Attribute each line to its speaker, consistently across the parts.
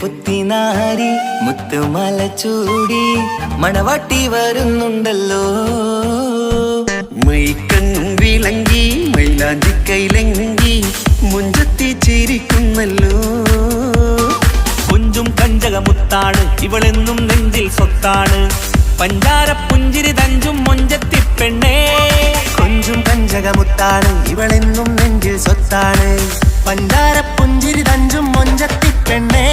Speaker 1: പുത്തിനാരി മുത്തുമല ചൂടി മണവാട്ടി വരുന്നുണ്ടല്ലോ. മൈക്കണ്ണും വിളങ്ങി മൈലാഞ്ചി കൈലങ്കി മുഞ്ചത്തി ചിരിക്കുന്നല്ലോ.
Speaker 2: കുഞ്ചും കഞ്ചകമുത്താണ് ഇവളെന്നും നെഞ്ചിൽ സ്വത്താണ്. പഞ്ചാര പുഞ്ചിരി തഞ്ചും മൊഞ്ചത്തി പെണ്ണേ.
Speaker 1: കൊഞ്ചും കഞ്ചകമുത്താണ് ഇവളെന്നും നെഞ്ചിൽ സ്വത്താണ്. പഞ്ചാര പുഞ്ചിരി തഞ്ചും മൊഞ്ചത്തി പെണ്ണേ.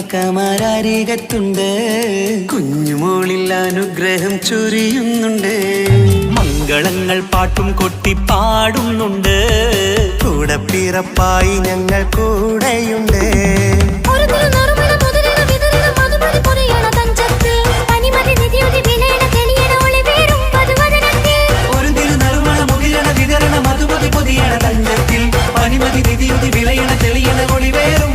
Speaker 1: കാക്കമാരരികത്തുണ്ട്. കുഞ്ഞുമോളിൽ അനുഗ്രഹം ചൊരിയുന്നുണ്ട്.
Speaker 2: മംഗളങ്ങൾ പാട്ടും കൊട്ടി പാടുന്നുണ്ട്.
Speaker 1: കൂടെ പിറപ്പായി ഞങ്ങൾ കൂടെയുണ്ട്.
Speaker 2: മധുമതി പൊതിയണ തഞ്ചത്തിൽ പനിമതി നിധിയുതി വിളയണ തെളിയണ ഒളിവേറും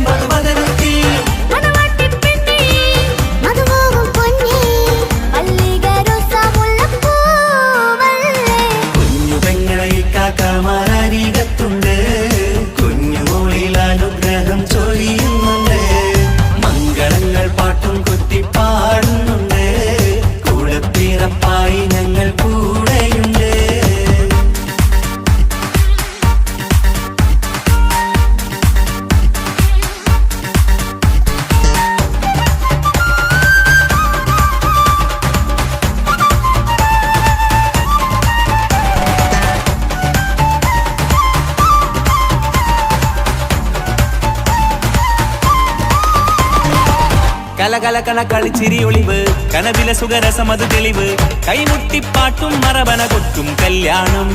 Speaker 2: കലകലകണ കളിച്ചിരി ഒളിവ് കനവില സുഖരസമത് തെളിവ് കൈമുട്ടിപ്പാട്ടും മറവന കൊട്ടും കല്യാണം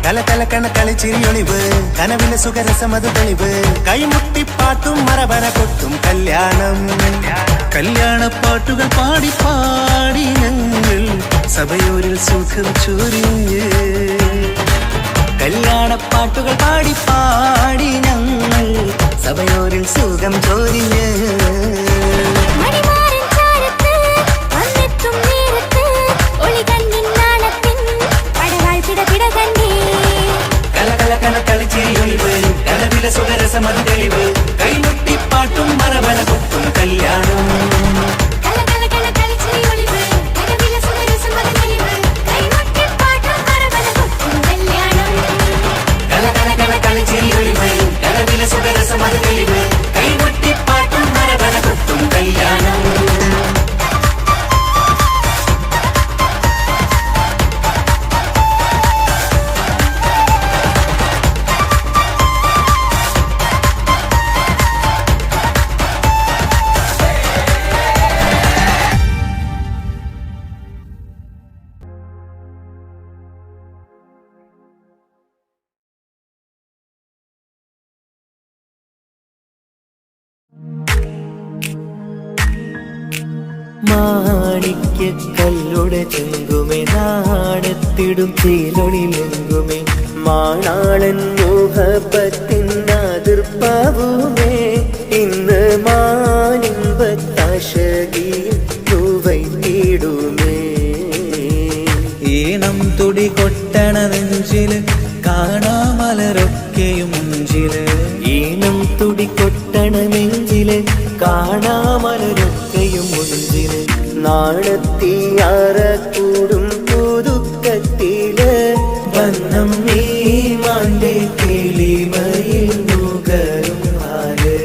Speaker 1: കലകലകണ കളിച്ചിരി ഒളിവ് കനവിലെ സുഖരസമത് തെളിവ് കൈമുട്ടിപ്പാട്ടും മറവന കൊട്ടും കല്യാണം കല്യാണപ്പാട്ടുകൾ പാടി പാടി ഞങ്ങൾ സഭയോരിൽ സുഖം ചൊരിഞ്ഞ് കല്യാണപ്പാട്ടുകൾ പാടി പാടി ഞങ്ങൾ സഭയോരിൽ സുഖം ചൊരിഞ്ഞ് കലകലകണ കളിച്ചിരി ഒളിവ് കനവിലെ സുഖരസമത് തെളിവ് കൈമുട്ടിപ്പാട്ടും മറവന കൊട്ടും കല്യാണം സുഖരസമത് തെളിവ് കൈമുട്ടിപ്പാട്ടും മറവന കൊട്ടും കല്യാണം
Speaker 3: മാണിക്യക്കല്ലുടെ ചെങ്കുമേ നാണത്തിടും തീലൊളിലെങ്കുമേ മാണാളൻ മോഹപ്പത്തിൻ അതിർപ്പാവുമേ ഇന്ന് മാനിമ്പത്താശകിയും തൂവൈത്തിടുമേ
Speaker 4: ഈണം തുടി കൊട്ടണ നെഞ്ചില് കാണാമലരൊക്കെയും മുഞ്ചില്
Speaker 3: ഈണം തുടികൊട്ടണ നെഞ്ചില് കാണാമലരൊക്കെയും മുഞ്ചില് നാണത്തിയാറ കൂടും പുതുക്കത്തില് വന്നം നീ മാന്റെ കിളിമയിൽ നുകരും ആര്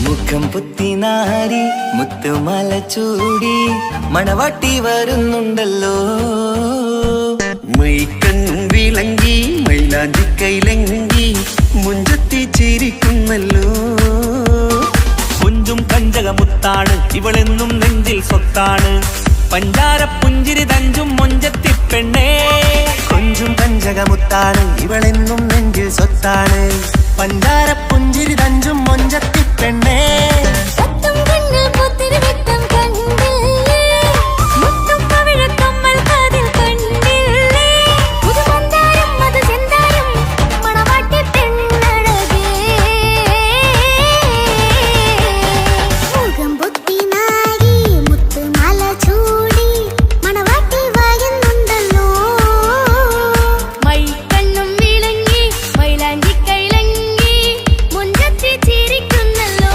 Speaker 1: മുഖം പുത്തിനാരി മുത്തുമല ചൂടി മണവാട്ടി വരുന്നുണ്ടല്ലോ മൈക്കണ്ണും വിളങ്ങി മൈലാഞ്ചി കൈലങ്കി മുഞ്ചത്തി ചിരിക്കുന്നല്ലോ
Speaker 2: കുഞ്ചും കഞ്ചകമുത്താണ് ഇവളെന്നും നെഞ്ചിൽ സ്വത്താണ് പഞ്ചാര പുഞ്ചിരി തഞ്ചും മൊഞ്ചത്തി പെണ്ണേ
Speaker 1: കൊഞ്ചും കഞ്ചകമുത്താണ് ഇവളെന്നും നെഞ്ചിൽ സ്വത്താണ് പഞ്ചാര പുഞ്ചിരി തഞ്ചും മൊഞ്ചത്തി പെണ്ണേ
Speaker 5: ചിരിക്കുന്നല്ലോ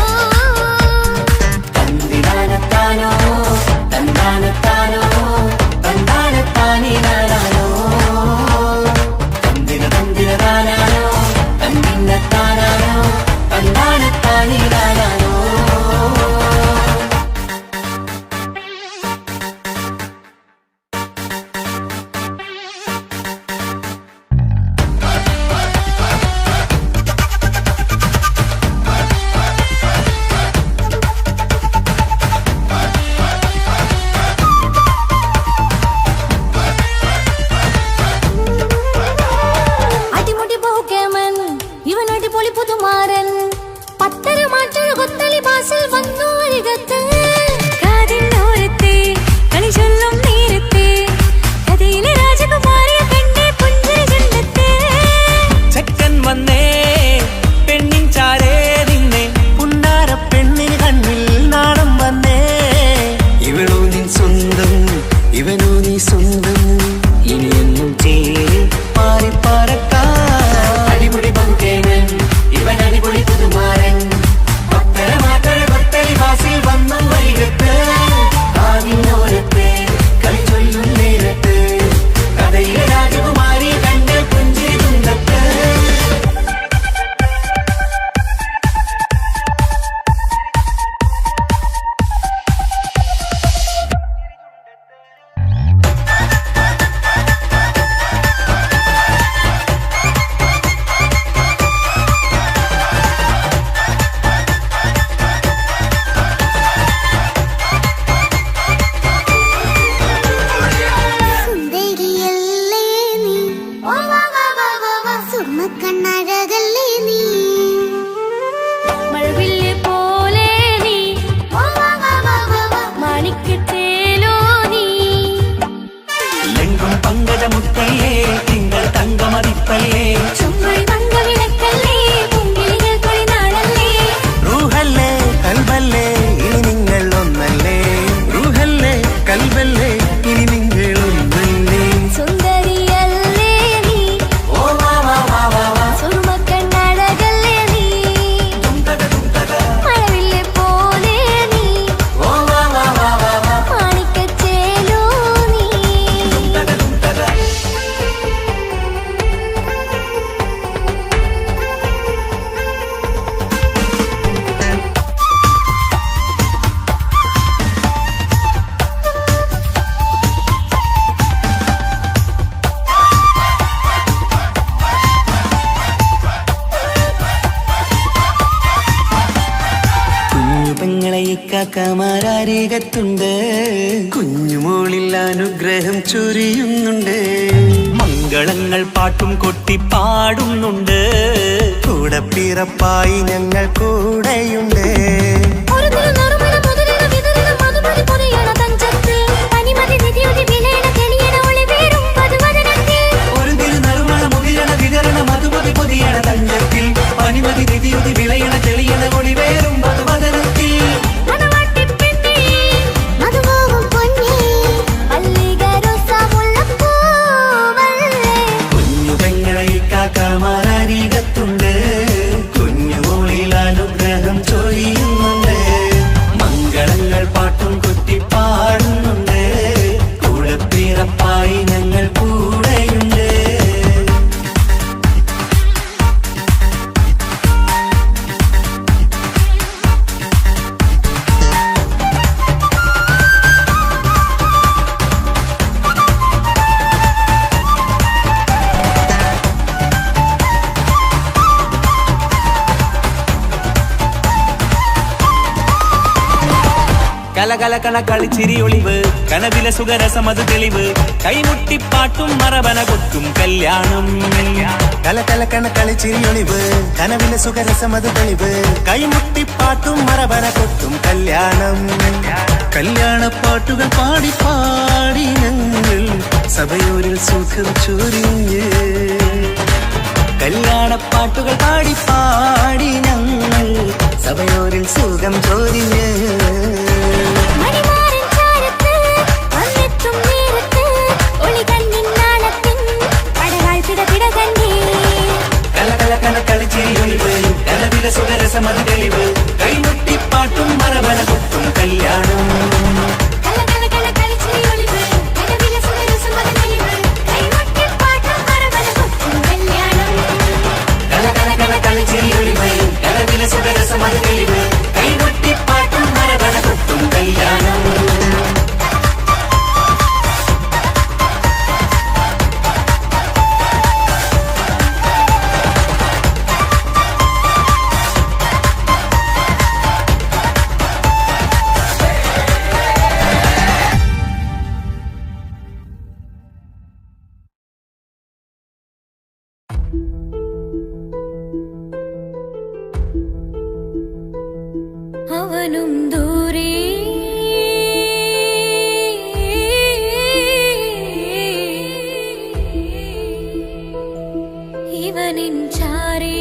Speaker 3: ഇക്കാക്കമാരരികത്തുണ്ട്. കുഞ്ഞുമോളിൽ അനുഗ്രഹം ചൊരിയുന്നുണ്ട്.
Speaker 2: മംഗളങ്ങൾ പാട്ടും കൊട്ടി പാടുന്നുണ്ട്.
Speaker 3: കൂടെ പിറപ്പായി ഞങ്ങൾ കൂടെയുണ്ട്.
Speaker 1: ഒരു തിരുനറുമണ മുതിരണ വിതരണ മധുമതി പൊതിയണ തഞ്ചത്തിൽ പനിമതി നിധിയുതി വിളയണ തെളിയണ ഒളിവേറും മധുവദനത്തിൽ കുഞ്ഞു പെങ്ങളെ ഇക്കാക്കമാരരികത്തുണ്ട്. കുഞ്ഞുമോളിൽ അനുഗ്രഹം ചൊരിയുന്നുണ്ട്. മംഗളങ്ങൾ പാട്ടും കുത്തി പാടുന്നുണ്ട്. കൂടെ പിറപ്പായി ഞങ്ങൾ കൂടെയുണ്ട്.
Speaker 2: കലകലകണ കളിച്ചിരി ഒളിവ് കനവിലെ സുഖരസമത് തെളിവ് കൈമുട്ടിപ്പാട്ടും മറവന കൊട്ടും കല്യാണം.
Speaker 3: കലകലക്കണ കളിച്ചിരിയൊളിവ് കനവിലെ സുഖരസമത് തെളിവ് കൈമുട്ടിപ്പാട്ടും മറവന കൊട്ടും കല്യാണം. കല്യാണപ്പാട്ടുകൾ പാടി പാടി ഞങ്ങൾ സഭയോരിൽ സുഖം ചൊരിഞ്ഞ്. കല്യാണപ്പാട്ടുകൾ പാടി പാടി ഞങ്ങൾ സഭയോരിൽ സുഖം ചൊരിഞ്ഞ്.
Speaker 1: കലകലകണ കളിച്ചിരിയൊളിവ് കനവിലെ സുഖരസമത് തെളിവ് കൈമുട്ടിപ്പാട്ടും മറവന കൊട്ടും കല്യാണം. കലകലകണ കളിച്ചിരിയൊളിവ് കനവിലെ സുഖരസമത് തെളിവ് കൈമുട്ടിപ്പാട്ടും മറവന കൊട്ടും കല്യാണം.
Speaker 5: അവനും ദൂരെ ഇവനിൻ ചാരേ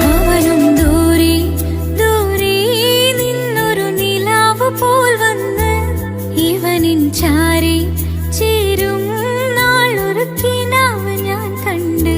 Speaker 5: അവനും ദൂരെ ദൂരെ നിന്നൊരു നിലാവ് പോൽ വന്ന് ഇവനിൻ ചാരേ ചേരും നാളൊരു കിനാവ് ഞാൻ കണ്ട്.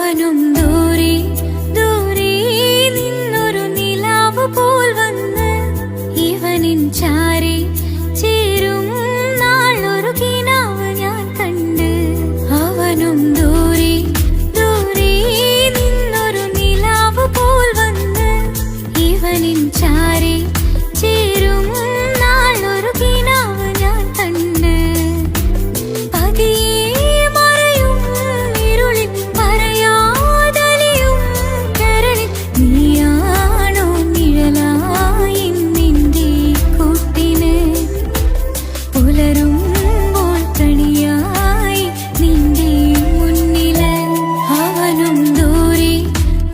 Speaker 5: അവനും ദൂരെ ദൂരെ നിന്നൊരു നിലാവ് പോൽ വന്ന് ഇവനിൻ ചാരെ ചേരും നാളൊരു കിനാവ് ഞാൻ കണ്ട്. അവനും ദൂരെ ദൂരെ നിന്നൊരു നിലാവ് പോൽ വന്ന് ഇവനിൻ ചാരെ ചേരും നാളൊരു കിനാവ് ഞാൻ കണ്ട്. പതിയെ മറയും ഇരുളിൽ പറയാതലിയും കരളിൽ നീയാണോ നിഴലായി നിന്റെ കൂട്ടിന്. പുലരുമ്പോൾ കണിയായി നിന്റെ മുന്നില്. അവനും ദൂരെ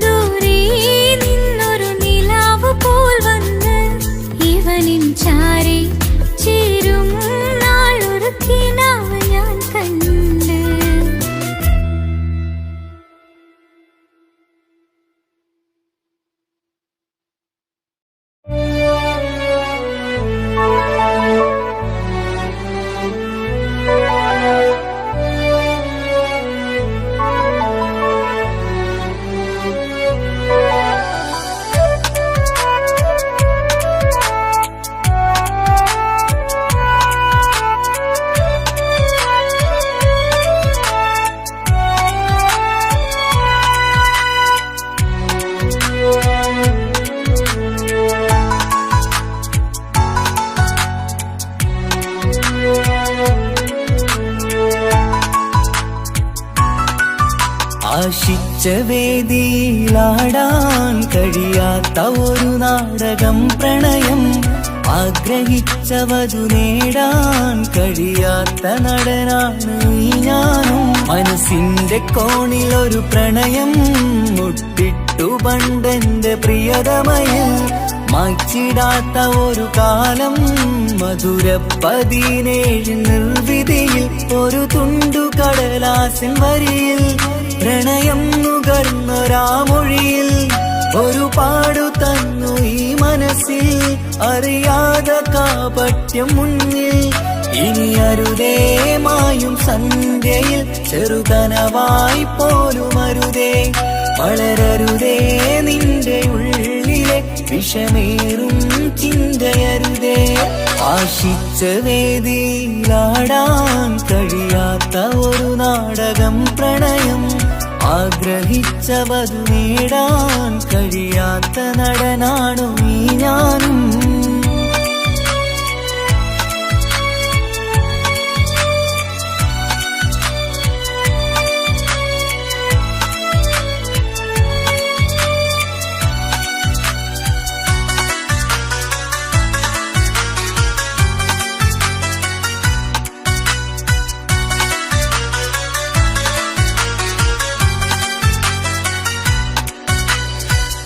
Speaker 5: ദൂരെ നിന്നൊരു നിലാവ് പോൽ വന്ന് ഇവനിൻ ചാരെ ചേരും നാളൊരു കിനാവ് ഞാൻ കണ്ട്.
Speaker 3: ആശിച്ച വേദിയിലാടാൻ കഴിയാത്ത ഒരു നാടകം പ്രണയം. ആഗ്രഹിച്ചവതു നേടാൻ കഴിയാത്ത നടനാണ് ഈ ഞാനും. മനസ്സിന്റെ കോണിൽ ഒരു പ്രണയം മുട്ടിട്ടു പണ്ടെന്റെ പ്രിയതമയിൽ. മായ്ച്ചിടാത്ത ഒരു കാലം മധുര 17 നിർവിധിയിൽ. ഒരു തുണ്ടു കടലാസിൻ വരിയിൽ പ്രണയം നുകർന്നൊരാമൊഴിയിൽ. ഒരു പാടു തന്നു ഈ മനസ്സിൽ അറിയാതെ കാപട്യം മുന്നിൽ. ഇനി അരുതേ മായും സന്ധ്യയിൽ ചെറുകനവായി പോലും അരുതേ. വളരരുതേ നിന്റെ ഉള്ളിലെ വിഷമേറും ചിന്തയരുതേ. ആശിച്ച വേദിയിലാടാൻ കഴിയാത്ത ഒരു നാടകം പ്രണയം. ആഗ്രഹിച്ചവതു നേടാൻ കഴിയാത്ത നടനാണു ഈ ഞാനും.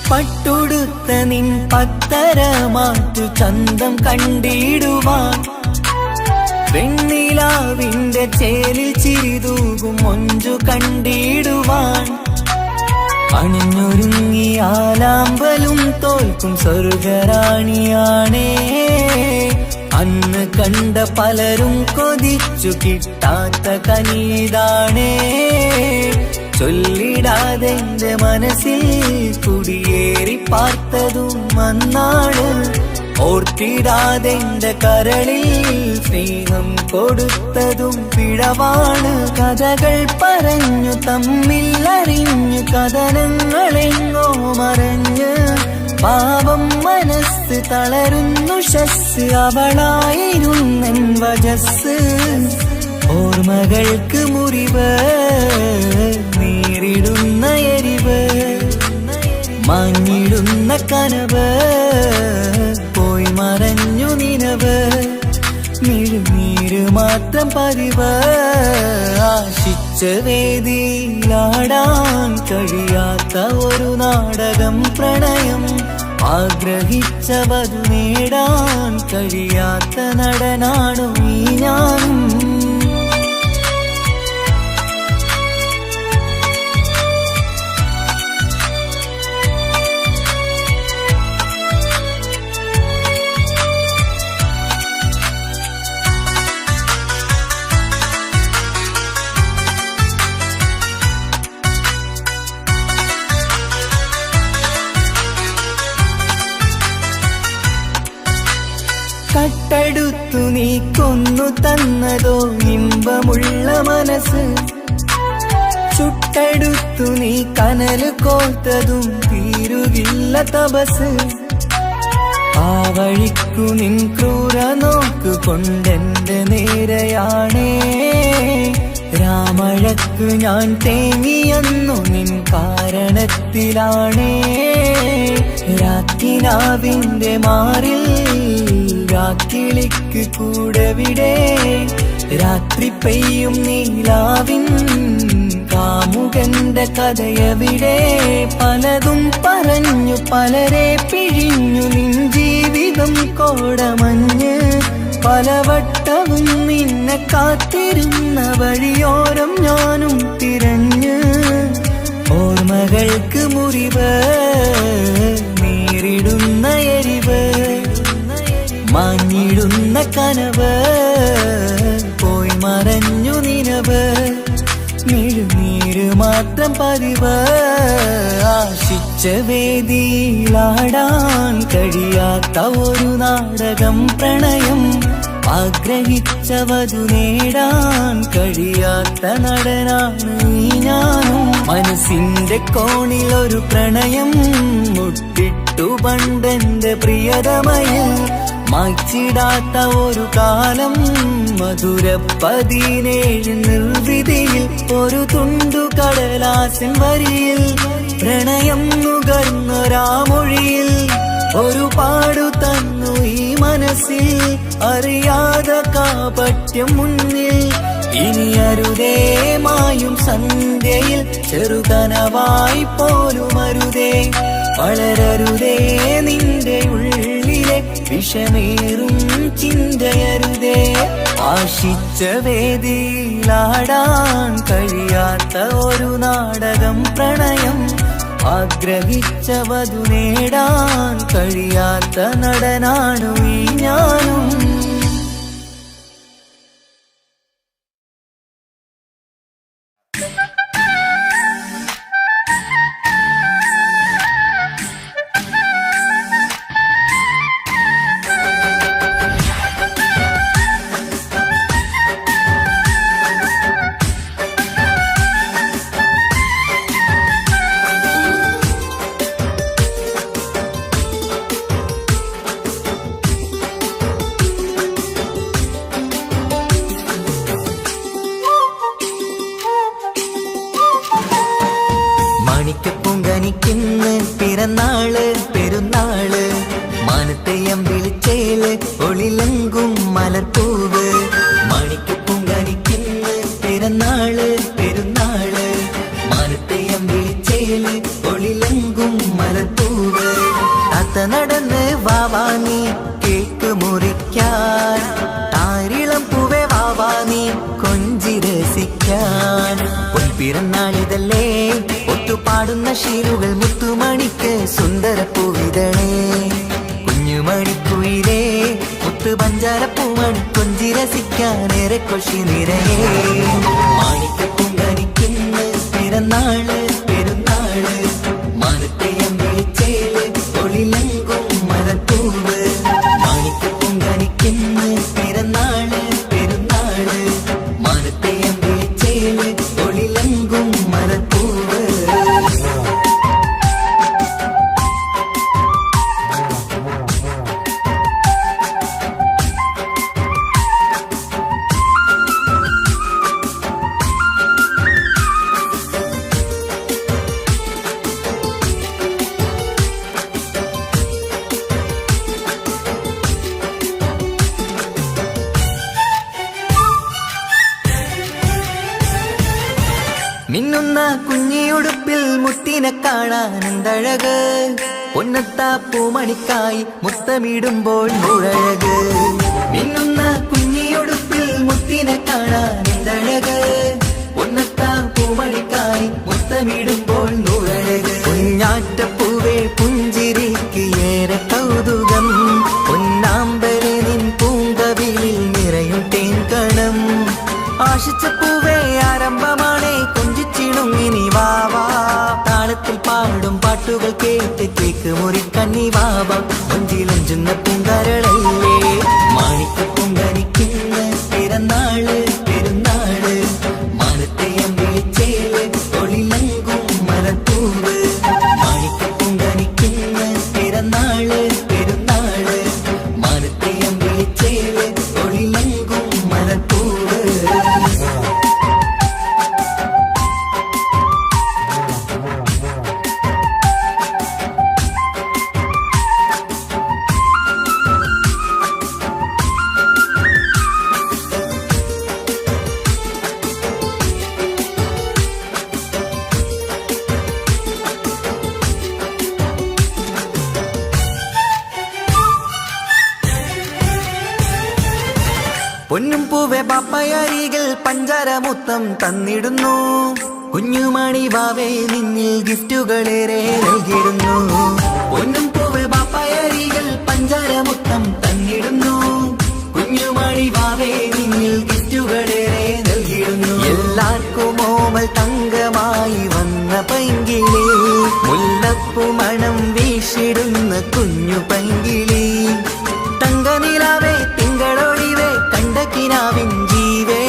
Speaker 3: പട്ടുടുത്ത നിൻ പത്തര മാറ്റു ചന്തം കണ്ടിടുവാൻ. വെണ്ണിലാവിന്റെ ചേലിൽ ചിരിതൂകും മൊഞ്ചു കണ്ടിടുവാൻ. അണിഞ്ഞൊരുങ്ങിയാലാമ്പലും തോൽക്കും സ്വർഗറാണിയാണേ. അന്ന് കണ്ട പലരും കൊതിച്ചു കിട്ടാത്ത കനീതാണേ. ചൊല്ലിടാതെ എന്റെ മനസ്സിൽ കുടിയേറി പാർത്തതും അന്നാണ്. ഓർത്തിടാതെ എന്റെ കരളിൽ സ്നേഹം കൊടുത്തതും പിഴവാണ്. കഥകൾ പറഞ്ഞു തമ്മിൽ അറിഞ്ഞു കഥനങ്ങളെങ്ങോ മറഞ്ഞ്. പാപം മനസ്സ് തളരുന്നു ശസ് അവളായിരുന്നൻ വജസ്. ഓർമ്മകൾക്ക് മുറിവ് നേരിടുന്ന എരിവ്. മാഞ്ഞിടുന്ന കനവ് പോയി മറഞ്ഞു നിനവ്. മിഴുനീര് മാത്രം പതിവ്. ആശിച്ച വേദിയിലാടാൻ കഴിയാത്ത ഒരു നാടകം പ്രണയം. ആഗ്രഹിച്ചവതു നേടാൻ കഴിയാത്ത നടനാണു ഈ ഞാനും. ചുട്ടെടുത്തു നീ കൊന്നു തന്നതോ ഇമ്പമുള്ള മനസ്സ്, ചുട്ടെടുത്തു നീ കനല് കോർത്തതും തീരുകില്ല തപസ്. ആ വഴിക്കു നിൻ ക്രൂര നോക്കു കൊണ്ടെന്റെ നേരെയാണേ, രാമഴക്കു ഞാൻ തേങ്ങിയെന്നു നിൻ കാരണത്തിലാണേ. രാത്തിനാവിന്റെ മാറിൽ രാക്കിളിക്ക് കൂടെവിടെ, രാത്രി പെയ്യും നീലാവിൻ കാമുകന്റെ കഥയവിടെ. പലതും പറഞ്ഞു പലരെ പിഴിഞ്ഞു നിൻ ജീവിതം കോടമഞ്ഞ്, പലവട്ടവും നിന്നെ കാത്തിരുന്ന വഴിയോരം ഞാനും തിരഞ്ഞ്. ഓർമ്മകൾക്ക് മുറിവ് നേരിടുന്ന എരിവ്, മാഞ്ഞിടുന്ന കനവ് പോയി മറഞ്ഞു നിനവ്. നീര് മാത്രം പതിവ്, ആശിച്ച വേദിയിലാടാൻ കഴിയാത്ത ഒരു നാടകം പ്രണയം. ആഗ്രഹിച്ച വധു നേടാൻ കഴിയാത്ത നടനാണ് ഈ ഞാനും. മനസ്സിന്റെ കോണിൽ ഒരു പ്രണയം മുട്ടിട്ടു പണ്ടെന്റെ പ്രിയതമയിൽ, മായ്ച്ചിടാത്ത ഒരു കാലം മധുര 17 നിർവൃതിയിൽ. ഒരു തുണ്ടു കടലാസിൻ വരിയിൽ പ്രണയം നുകർന്നൊരാമൊഴിയിൽ, ഒരു പാടു തന്നു ഈ മനസ്സിൽ അറിയാതെ കാപട്യം മുന്നിൽ. ഇനി അരുതേ മായും സന്ധ്യയിൽ ചെറുകനവായി പോലും അരുതേ, വളരരുതേ നിന്റെ ഉള്ളിലെ വിഷമേറും ചിന്തയരുതേ. ആശിച്ച വേദിയിലാടാൻ കഴിയാത്ത ഒരു നാടകം പ്രണയം, ആഗ്രഹിച്ച വധു നേടാൻ കഴിയാത്ത നടനാണു ഈ ഞാനും. മാണിക്കപ്പൂങ്കനിക്കിന്ന് പിറന്നാള് പെരുന്നാള്, മാനത്തെയം വിളിച്ചേല് ഒളിലങ്കും മലർപ്പൂവ്. മാണിക്കപ്പൂങ്കനിക്കിന്ന് പിറന്നാള് പെരുന്നാള്, മാനത്തെയം വിളിച്ചേല് ഒളിലങ്കും മലർപ്പൂവ്. താത്ത നടന്ന് വാവാനി കേക്ക് മുറിക്കാൻ, താരിളം പൂവേ വാവാനി കൊഞ്ചി രസിക്കാൻ. പൊൻപിറന്നാളിതല്ലേ ഒത്തുപാടുന്ന ശീലുകൾ മുത്തുമണിക്ക് സുന്ദരപ്പൂവിതളേ. കുഞ്ഞുമണിക്കുയിലേ മുത്തു പഞ്ചാരപ്പൂമണി കൊഞ്ചി രസിക്കാനേറെ കൊഷി നിറയേ. മാണിക്കപ്പൂങ്കനിക്കിന്ന് പിറന്നാള് പെരുന്നാള്, മാനത്തെയം വിളിച്ചേല് ഒളിലങ്കും മലർപ്പൂവ്. മാണിക്കപ്പൂങ്കനിക്കിന്ന് പിറന്നാള് പെരുന്നാള്, മാനത്തെയം വിളിച്ചേല് ഒളിലങ്കും മലർപ്പൂവ്. മിന്നുന്ന കുഞ്ഞിയുടുപ്പിൽ മുത്തിനെ കാണാൻ എന്തഴക്, പൊന്നത്താ പൂമണിക്കായി മുത്തമിടുമ്പോൾ മുഴഴക്. മിന്നുന്ന കുഞ്ഞിയുടുപ്പിൽ മുത്തിനെ കാണാൻ എന്തഴക്, പൊന്നത്താ പൂമണിക്കായി മുത്തമിടുമ്പോൾ മുഴഴക്. കുഞ്ഞാറ്റപ്പൂവേ പുഞ്ചിരിക്ക് ഏറെ കൗതുകം, പൊന്നാമ്പരെ നിൻ പൂങ്കവിളിൽ നിറയും തേൻകണം. ആശിച്ച പൂവേ ആരംഭമാണേ കൊഞ്ചിച്ചിടുങ്ങിനി വാവാ, താളത്തിൽ പാടും പാട്ടുകൾ കേട്ട് കേക്ക് മുറിക്കണ്ണി വാവാ. കൊഞ്ചിലഞ്ചുന്ന പൂങ്കരളല്ലേ മാണി പൊന്നും പൂവെ ബാപ്പയരികിൽ പഞ്ചാര മുത്തം തന്നിടുന്നു. കുഞ്ഞുമണി വാവേ നിന്നിൽ ഗിഫ്റ്റുകളേറെ നൽകിടുന്നു. പൊന്നും പൂവെ ബാപ്പയരികിൽ പഞ്ചാര മുത്തം തന്നിടുന്നു. കുഞ്ഞുമണി വാവേ നിന്നിൽ ഗിഫ്റ്റുകളേറെ നൽകിടുന്നു. എല്ലാവർക്കും ഓമൽ തങ്കമായി വന്ന പൈങ്കിളി, മുല്ലപ്പൂ മണം വീശിടുന്ന കുഞ്ഞു പൈങ്കിളി. തങ്കനിലാവേ തിങ്കളൊളിവേ കണ്ടക്കിനാവിൻ ജീവേ,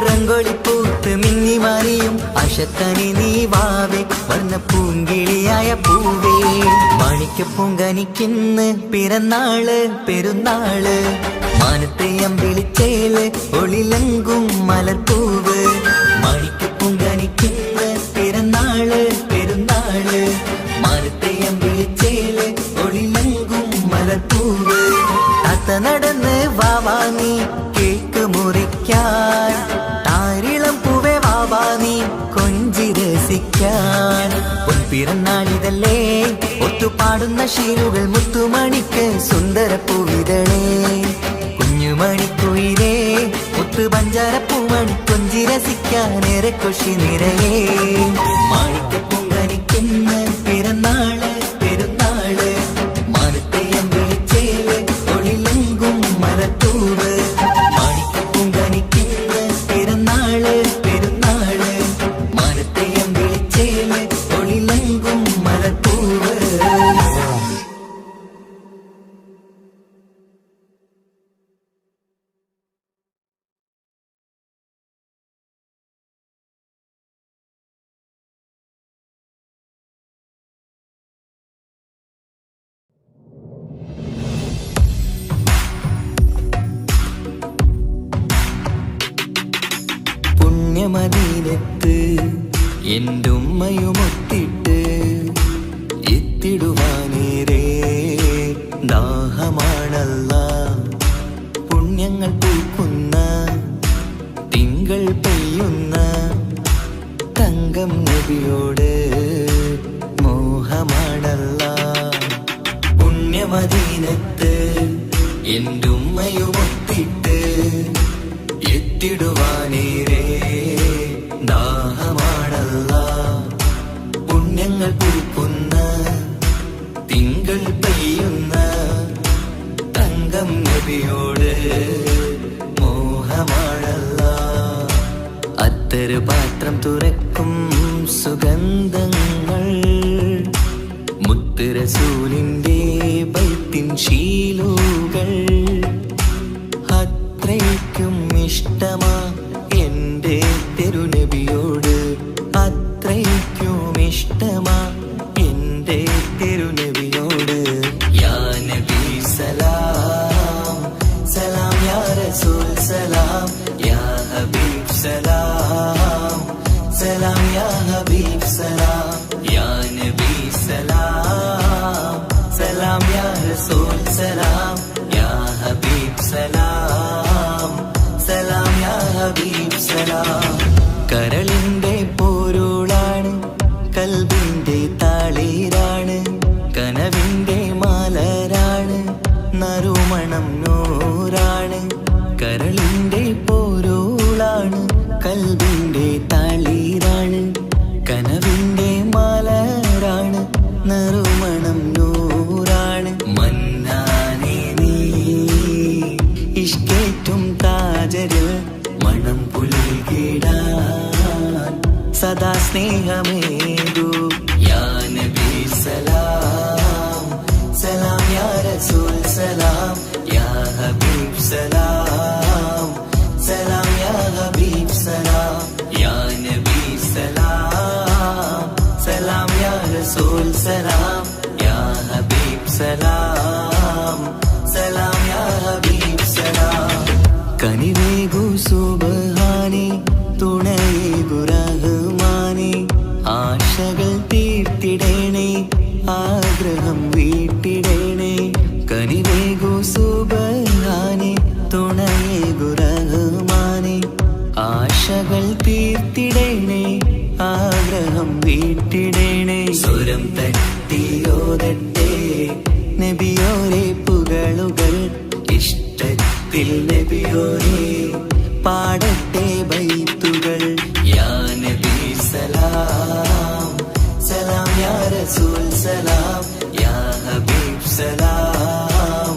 Speaker 3: റംഗോളിപ്പൂത്ത് മിന്നി മാറിയും അശത്തനി നീ വാവേ, വർണ്ണ പൂങ്കിളിയായ പൂവേ. മാണിക്കപ്പൂങ്കനിക്കിന്ന് പിറന്നാള് പെരുന്നാള്, മാനത്തെ അമ്പിളിച്ചേല് ഒളിലങ്കും മലർപ്പൂവ്. മാണിക്കപ്പൂങ്കനിക്കിന്ന് പിറന്നാള് പെരുന്നാള്, മാനത്തെ അമ്പിളിച്ചേല് ഒളിലങ്കും മലർപ്പൂവ്. താത്ത നടന്ന് വാവാ നീ കേക്ക് മുറിക്കാൻ, താരിളം പൂവേ വാവാ നീ കൊഞ്ചി രസിക്കാൻ. പൊൻപിറന്നാളിതല്ലേ ഒത്തുപാടുന്ന ശീലുകൾ മുത്തുമണിക്ക് സുന്ദര പൂവിതളേ. കുഞ്ഞുമണിക്കുയിലേ മുത്തു പഞ്ചാരപ്പൂമണി കൊഞ്ചി രസിക്കാനേറെ കൊഷി നിറയേ. മാണിക്കപ്പൂങ്കനിക്കുന്ന പിറന്നാള് പെരുന്നാള്, മാനത്തെ അമ്പിളിച്ചേല് ഒളിലങ്കും മലർപ്പൂവ്. മാണിക്കപ്പൂങ്കനിക്കുന്ന പിറന്നാള് പെരുന്നാള്, മാനത്തെ അമ്പിളിച്ചേല് ഒളിലങ്കും മലർപ്പൂവ്. പുണ്യമദീനത്ത് എൻ്റെ ഉമ്മയുമൊത്തിട്ട് എത്തിടുവാനേരേ ദാഹമാണല്ല. പുണ്യങ്ങൾ പൂക്കുന്ന തിങ്കൾ പെയ്യുന്ന തങ്കം നബിയോട് മോഹമാണല്ല. പുണ്യമദീനത്ത് എൻ്റെ ഉമ്മയുമൊത്തിട്ട് എത്തിടുവാനേരേ ദാഹമാണല്ല. പുണ്യങ്ങൾ പൂക്കുന്ന തിങ്കൾ പെയ്യുന്ന തങ്കം നബിയോട് മോഹമാണല്ല. അത്തരു പാത്രം തുറക്കും സുഗന്ധങ്ങൾ, മുത്ത് റസൂലിന്റെ ബൈത്തിൻ ശീലുകൾ. അത്രയ്ക്കും ഇഷ്ടമാ എൻ്റെ തിരുനബിയോട്, അത്രയ്ക്കും ഇഷ്ടമാ എൻ്റെ തിരുനബിയോട്. യാ നബി സലാം സലാം, യാ റസൂൽ സലാം, യാ ഹബീബ് സലാം സലാം, യാ ഹബീബ് സലാം, യാ നബി സലാം സലാം, യാ റസൂൽ സലാം, യാ ഹബീബ് സലാം സലാം, യാ ഹബീബ് സലാം. കരളിന്റെ പോരുളാണ്, കൽബിന്റെ താളീരാണ്, കനവിന്റെ മാലരാണ്, നറുമണം നൂറാണ്. കരളിന്റെ പോരുളാണ്, കൽബിന്റെ താളീരാണ്, കനവിന്റെ മാലരാണ്, നറുമണം നൂറാണ്. മന്നാനേ നീ ഇഷ്കേറ്റും താജരിൽ മണം പുൽകിടാൻ സദാ സ്നേഹമേകൂ. യാ നബി സലാം സലാം, യാ റസൂൽ സലാം, യാ ഹബീബ് സലാം സലാം, യാ ഹബീബ് സലാം, യാ നബി സലാം സലാം, യാ റസൂൽ സലാം, യാ ഹബീബ് സലാം സലാം, യാ ഹബീബ് സലാം. കനിവേഗു സുബ്ഹാനേ, തുണയേകു റഹ്മാനേ, ആശകൾ തീർത്തിടേണേ, ആഗ്രഹം വീട്ടിടേണേ. കനിവേഗു സുബ്ഹാനേ, തുണയേകു റഹ്മാനേ, ആശകൾ തീർത്തിടേണേ, ആഗ്രഹം വീട്ടിടേണേ. സ്വരം തട്ടിയോതട്ടെ നബിയോരെ പുകളുകൾ, ഇഷ്ടത്തിൽ നബിയോരെ പാടട്ടെ ബൈത്തുകൾ. യാ നബി സലാം സലാം യാ റസൂൽ സലാം യാ ഹബീബ് സലാം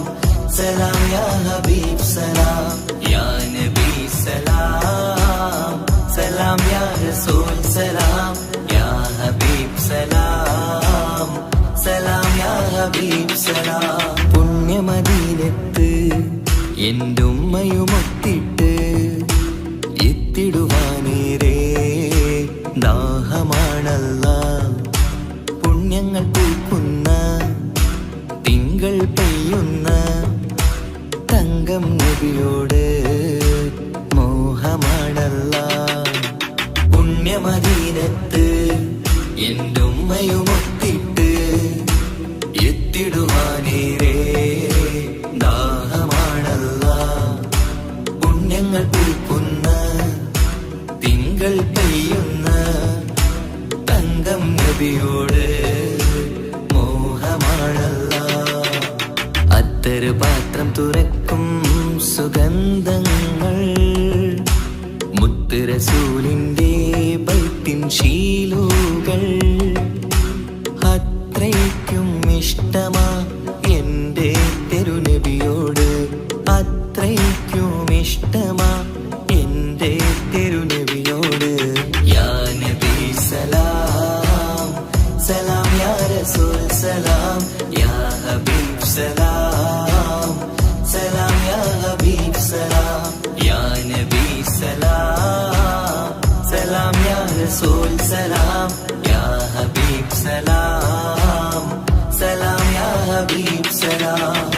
Speaker 3: സലാം യാ ഹബീബ് സലാം യാ നബി സലാം സലാം യാ റസൂൽ സലാം യാ ഹബീബ് സലാം സലാം യാ ഹബീബ് സലാം. പുണ്യമദീനത്ത് എൻ്റെ ഉമ്മയുമൊത്തിട്ട് എത്തിടുവാനേരേ ദാഹമാണല്ലാ. പുണ്യങ്ങൾ പൂക്കുന്ന തിങ്കൾ പെയ്യുന്ന തങ്കം നബിയോട് മോഹമാണല്ലാ. പുണ്യമദീനത്ത് എൻ്റെ ഉമ്മയുമൊത്തിട്ട് എത്തിടുവാനേരേ ദാഹമാണല്ലാ. പുണ്യങ്ങൾ പൂക്കുന്ന തിങ്കൾ പെയ്യുന്ന തങ്കം നബിയോട് മോഹമാണല്ലാ. അത്തറ് പാത്രം തുറക്കും സുഗന്ധങ്ങൾ മുത്ത് റസൂലിന്റെ ബൈത്തിൻ ശീലുകൾ. അത്രയ്ക്കും ഇഷ്ടമാ എൻ്റെ തിരുനബിയോട്, അത്രയ്ക്കും ഇഷ്ടമാ എൻ്റെ തിരുനബിയോട്. യാ നബി സലാം സലാം യാ റസൂൽ സലാം യാ ഹബീബ് സലാം സലാം യാ ഹബീബ് സലാം യാ നബി സലാം സലാം യാ റസൂൽ സലാം യാ ഹബീബ് സലാം സലാം യാ ഹബീബ് സലാം.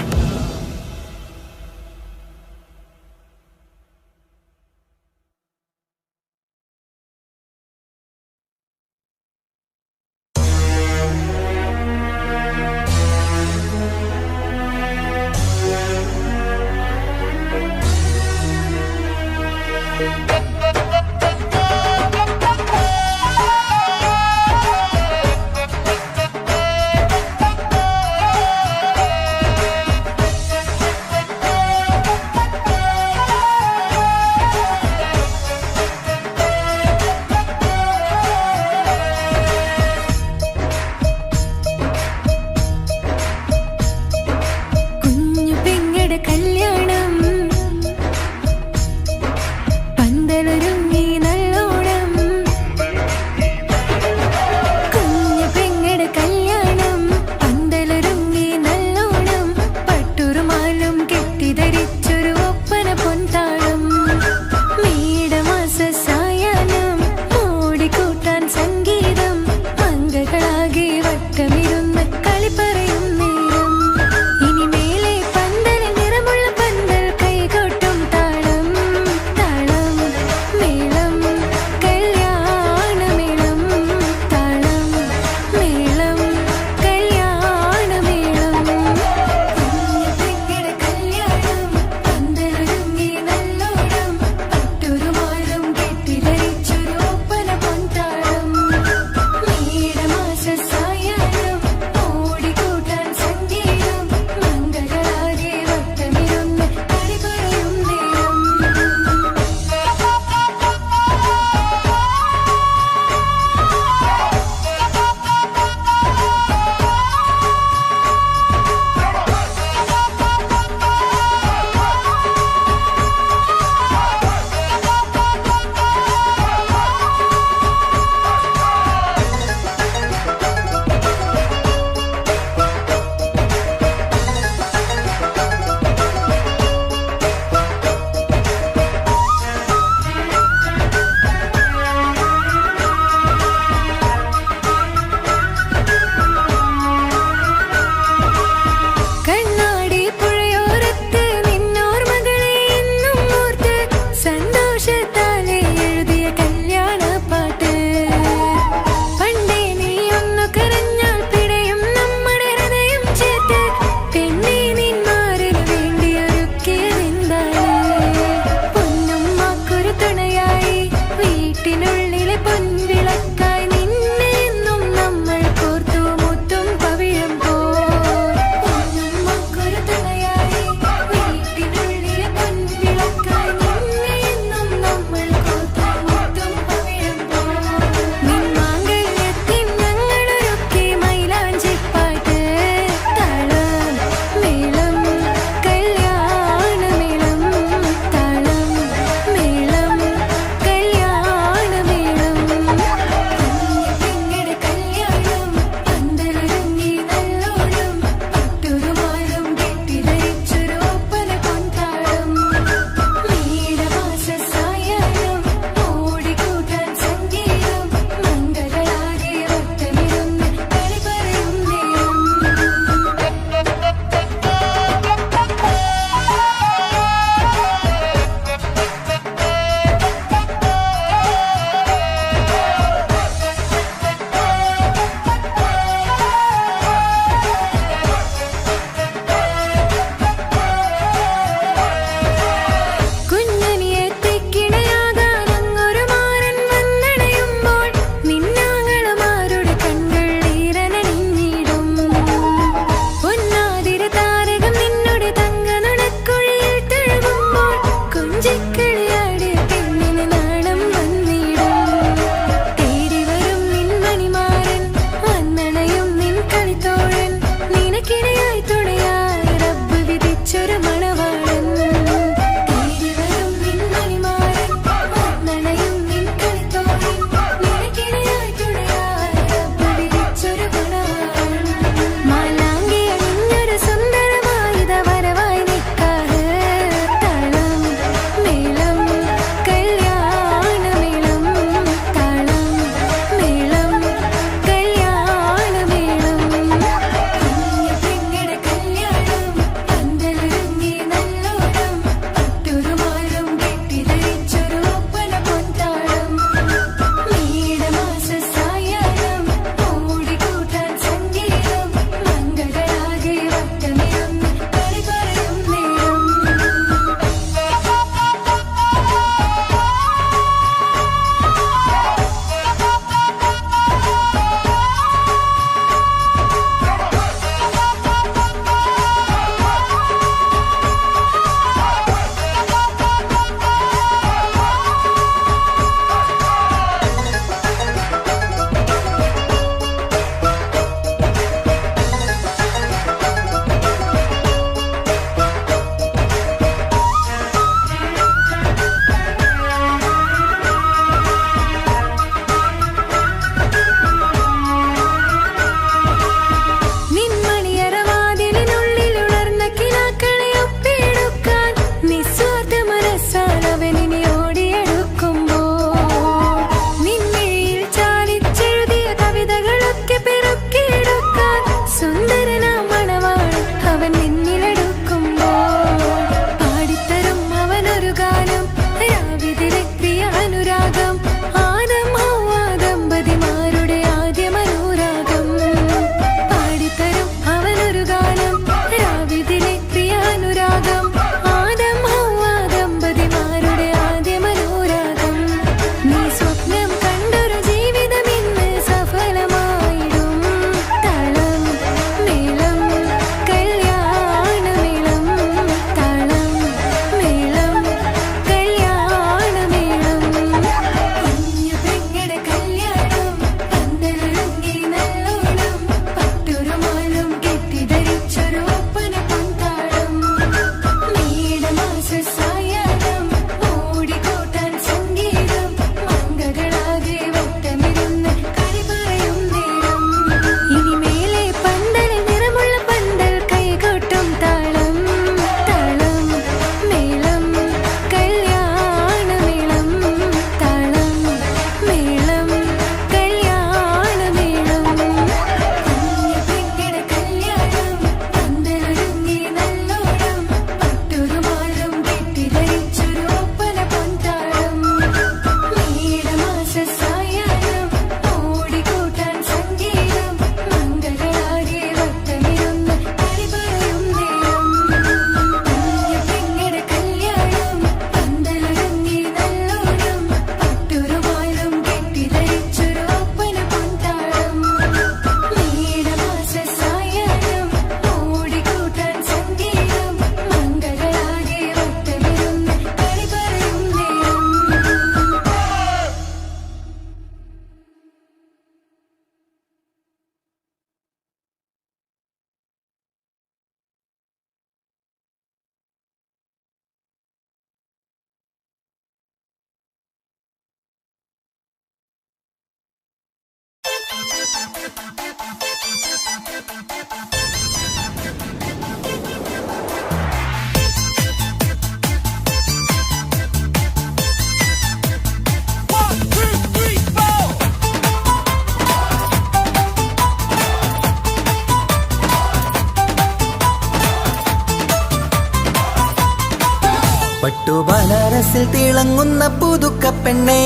Speaker 3: പട്ടുബനാരസിൽ തിളങ്ങുന്ന പുതുക്ക പെണ്ണെ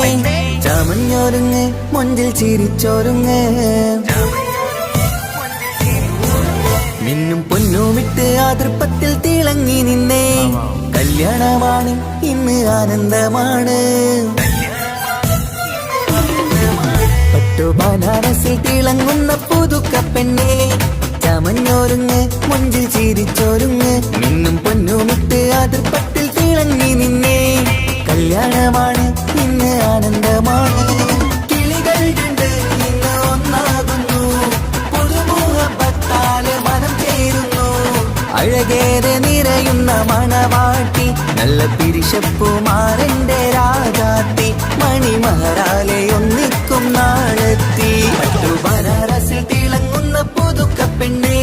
Speaker 3: ചമഞ്ഞൊരുങ്ങ് മൊഞ്ചിൽ ചിരിച്ചൊരുങ്ങ് മിന്നും പൊന്നുമിട്ട് ആതൃപ്പത്തിൽ തിളങ്ങി നിന്നേ കല്യാണമാണ് ഇന്ന് ആനന്ദമാണ് പട്ടുബനാരസിൽ തിളങ്ങുന്ന പുതുക്ക പെണ്ണെ ചമഞ്ഞൊരുങ്ങ് മൊഞ്ചിൽ ചിരിച്ചൊരുങ്ങ് മിന്നും പൊന്നുമിട്ട് ആതൃപ്പത്തിൽ തിളങ്ങി നിന്നേ കല്യാണമാണ് ഇന്ന് ആനന്ദമാണ് കിളികൾ കണ്ട് ഇന്ന് ഒന്നാകുന്നു പുതുമുഖത്താല് മനം ചേരുന്നു അഴകേറെ നിറയുന്ന മണവാട്ടി നല്ല പിരിശപ്പുമാരന്റെ രാജാത്തി മണിമഹറാലെ ഒന്നിക്കും നാളെത്തി പട്ടുബനാരസിൽ തിളങ്ങുന്ന പുതുക്ക പെണ്ണെ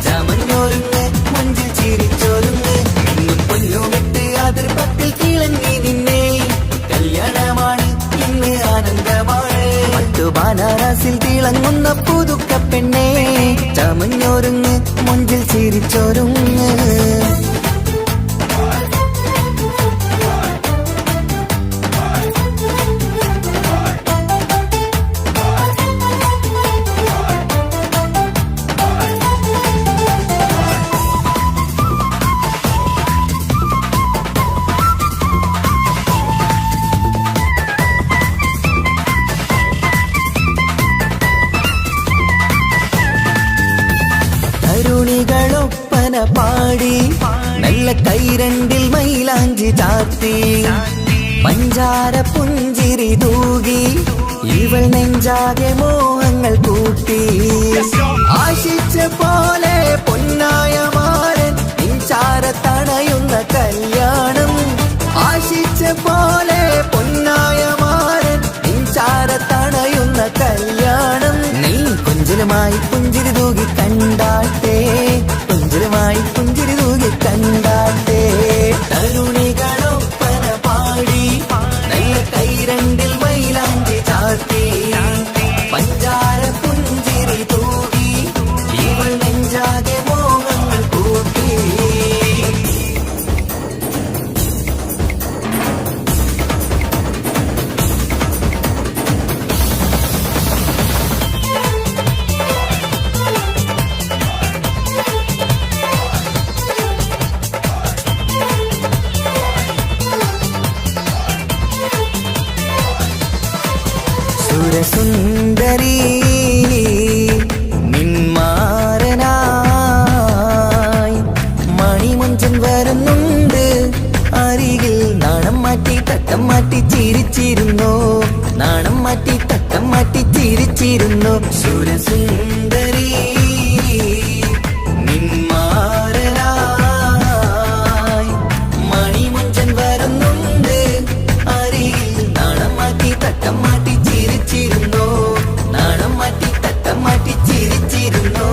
Speaker 3: ചമഞ്ഞൊരുങ്ങ് മഞ്ചിൽ ചിരിച്ചൊരുങ്ങ് മിന്നും പൊന്നുമിട്ട് അതിർപ്പത്തിൽ തിളങ്ങി നിന്നേ കല്യാണമാണ് ഇന്ന് ആനന്ദമാണ് പട്ടുബനാരസിൽ തിളങ്ങുന്ന പുതുക്ക പെണ്ണെ ചമഞ്ഞൊരുങ്ങ് മഞ്ചിൽ ചിരിച്ചൊരുങ്ങ് തരുണികളൊപ്പന പാടി നല്ല കൈരണ്ടിൽ മൈലാഞ്ചി ചാർത്തി പഞ്ചാര പുഞ്ചിരി തൂകി ഇവൾ നെഞ്ചാകെ മോഹങ്ങൾ കൂട്ടി ആശിച്ച പോലെ പൊന്നായ മാരൻ നിൻചാര തണയുന്ന കല്യാണം ആശിച്ച പോലെ പൊന്നായ മാരൻ നിൻചാര തണയുന്ന കല്യാണം നീ കൊഞ്ചലുമായി പുഞ്ചിരി തൂകി കണ്ടാട്ടെ കൊഞ്ചലുമായി പുഞ്ചിരി തൂകി കണ്ടാട്ടെ തരുണികളൊപ്പന പാടി നല്ല കൈരണ്ടിൽ മൈലാഞ്ചി ചാർത്തി പഞ്ചാര പുഞ്ചിരി തൂകി ഇവൾ നെഞ്ചാകെ മോഹങ്ങൾ കൂട്ടി സുരസുന്ദരി നിന്മാരനായി മണിമുഞ്ചൻ വരുന്നുണ്ട് അരികിൽ നാണം മാറ്റി തട്ടം മാറ്റി ചിരിച്ചിരുന്നു നാണം മാറ്റി തട്ടം മാറ്റി ചിരിച്ചിരുന്നു സുരസുന്ദരി നിന്മാരനായി മണിമുഞ്ചൻ വരുന്നുണ്ട് അരികിൽ നാണം മാറ്റി തട്ടം മാറ്റി ചിരിച്ചിരുന്നു നാണം മാറ്റി തട്ടം മാറ്റി ചിരിച്ചിരുന്നു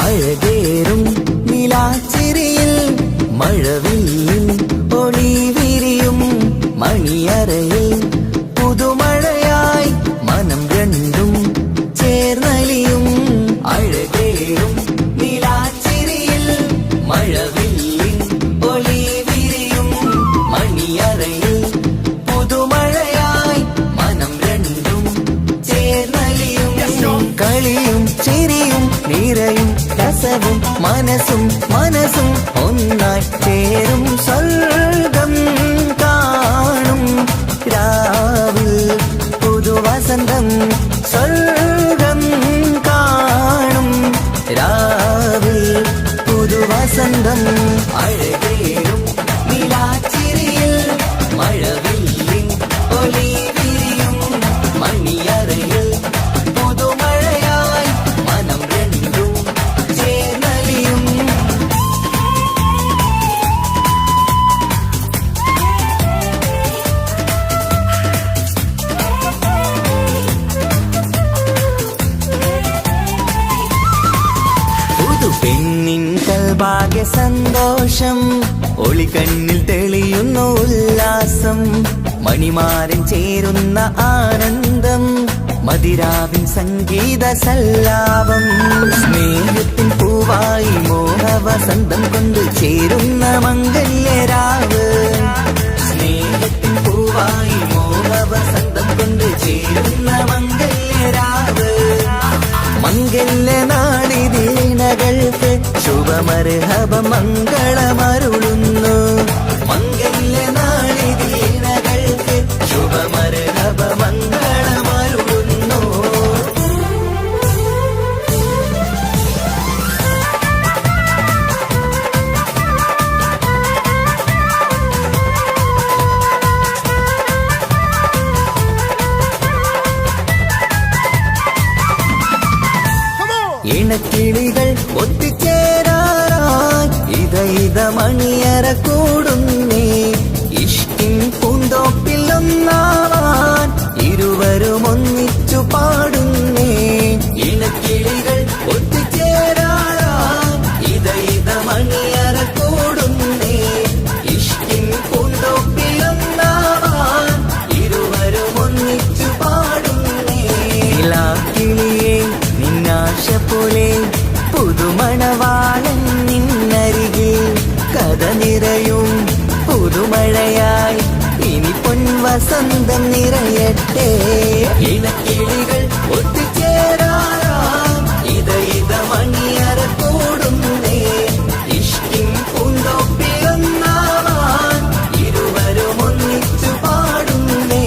Speaker 3: അഴകേറും നിലാച്ചിരിയിൽ മഴവില്ലിൻ ഒളി വിരിയും മണിയറയിൽ പുതുമഴയായി മനം രണ്ടും ചേർന്നലിയും അഴകേറും നിലാച്ചിരിയിൽ മഴവില്ലിൻ ഒളി വിരിയും മണിയറയിൽ പുതുമഴയായി മനം രണ്ടും ചേർന്നലിയും കളിയും ചിരിയും നിറയും രസവും മനസ്സും മനസ്സും ഒന്നായി ചേരും സ്വർഗം കാണും രാവിൽ പുതുവസന്തം സ്വർഗം കാണും രാവിൽ പുതുവസന്തം അഴകേറും നിലാച്ചിരിയിൽ മഴവിൽ ഒളിക്കണ്ണിൽ തെളിയുന്ന ഉല്ലാസം മണിമാരൻ ചേരുന്ന ആനന്ദം മതിരാവിൻ സംഗീത സല്ലാപം സ്നേഹത്തിൻ പൂവായി മോഹവസന്തം കൊണ്ട് ചേരുന്ന മംഗല്യരാവ് സ്നേഹത്തിൻ പൂവായി മോഹവസന്തം കൊണ്ട് ചേരുന്ന മംഗല്യരാവ് മംഗല്യനാളിതീണകൾക്ക് ശുഭമർഹബ മംഗളമരുളുന്നു മംഗല്യനാളിതീണകൾക്ക് ശുഭമർഹബ മംഗളമരുളുന്നു ഇണക്കിളികൾ ഒത്തുചേരാറായി ഇത മണിയറ കൂടുന്നേ ഇഷ്കിൻ പൂന്തോപ്പിൽ ഒന്നാവാൻ ഇരുവരും ഒന്നിച്ചു പാടുന്നേ ഇണക്കിളികൾ ഒത്തുചേരാറായി ഇത മണിയറ കൂടുന്നേ ഇഷ്കിൻ പൂന്തോപ്പിൽ ഒന്നാവാൻ ഇരുവരും ഒന്നിച്ചു പാടുന്നേ കിളിയേ നിന്നാശ പോലെ പുതുമണവാളൻ നിന്നരികിൽ കഥ നിറയും പുതുമഴയായി ഇനി പൊൻവസന്തം നിറയട്ടെ ഇണക്കിളികൾ ഒത്തുചേരാറാം ഇത മണിയറ കൂടുന്നേ ഇഷ്കിൻ പൂന്തോപ്പിലൊന്നാവാൻ ഇരുവരും ഒന്നിച്ചു പാടുന്നേ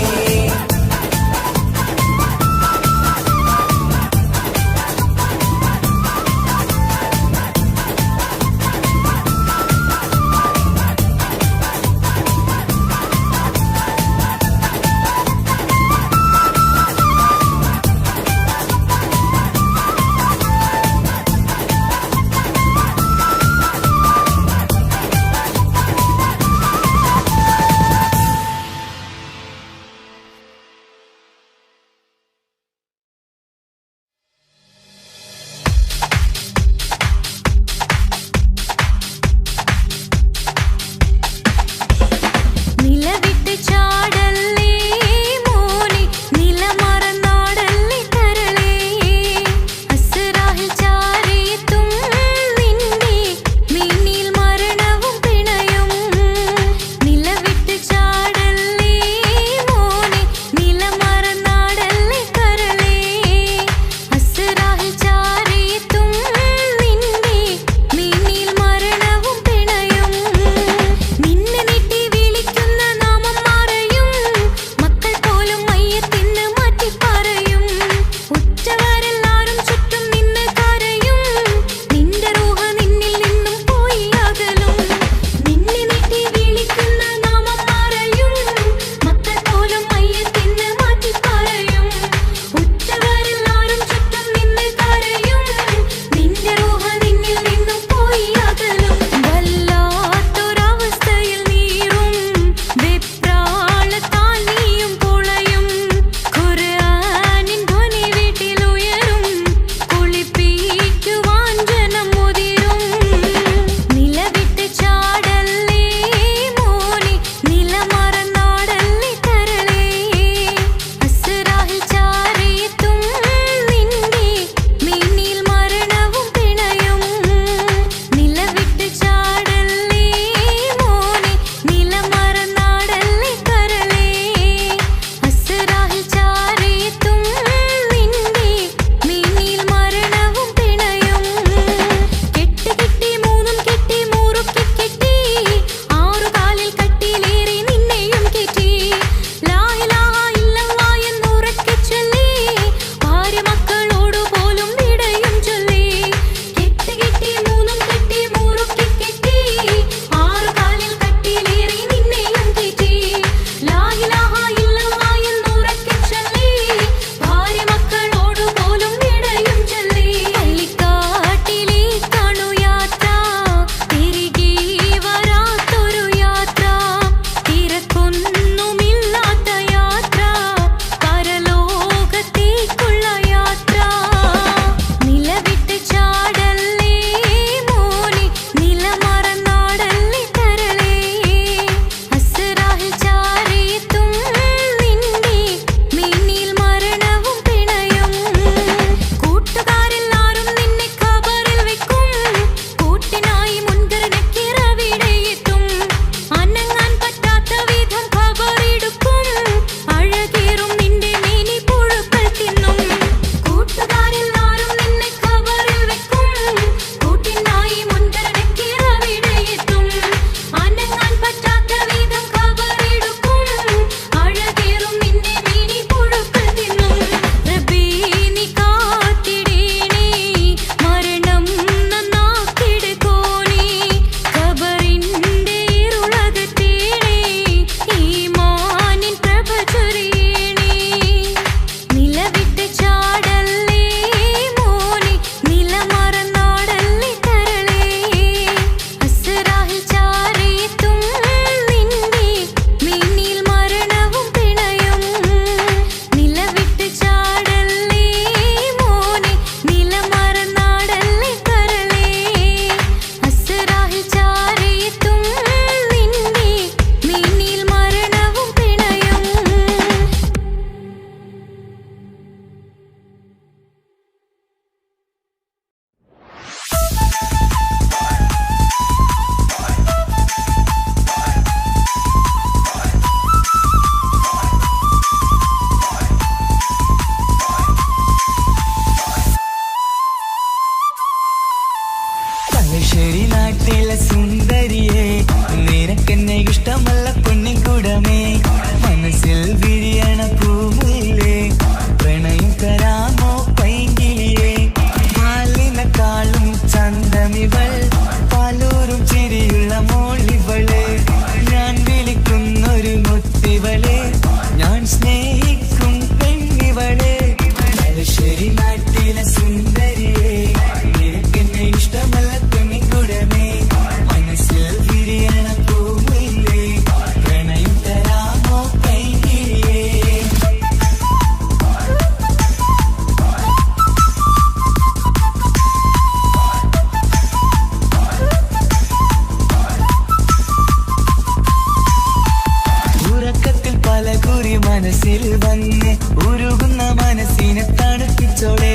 Speaker 3: മനസ്സിൽ വന്ന് ഉരുകുന്ന മനസ്സിനെ തണുപ്പിച്ചോളെ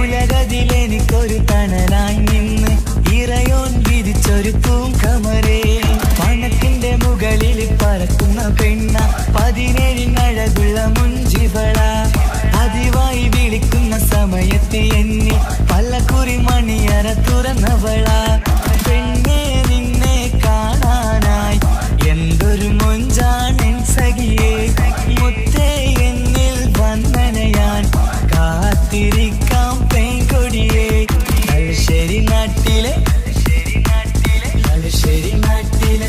Speaker 3: ഉലകതിലെനിക്കൊരു തണലായി നിന്ന് ഇറയോൻ വിധിച്ചൊരു പൂങ്കമരേ പണത്തിന്റെ മുകളിൽ പറക്കുന്ന പെണ്ണ 17 അഴകുള്ള മുഞ്ചിവള പതിവായി വിളിക്കുന്ന സമയത്ത് എന്നെ പല്ലക്കുറി മണിയറ തുറന്നവള പെണ്ണെ നിന്നെ കാണാനായി എന്തൊരു മൊഞ്ചാണെൻ സഖിയേ മുത്തേ എന്നിൽ വന്ദനയാൻ കാത്തിരിക്കാം പെൺകൊടിയേ തലശ്ശേരി നാട്ടിലെ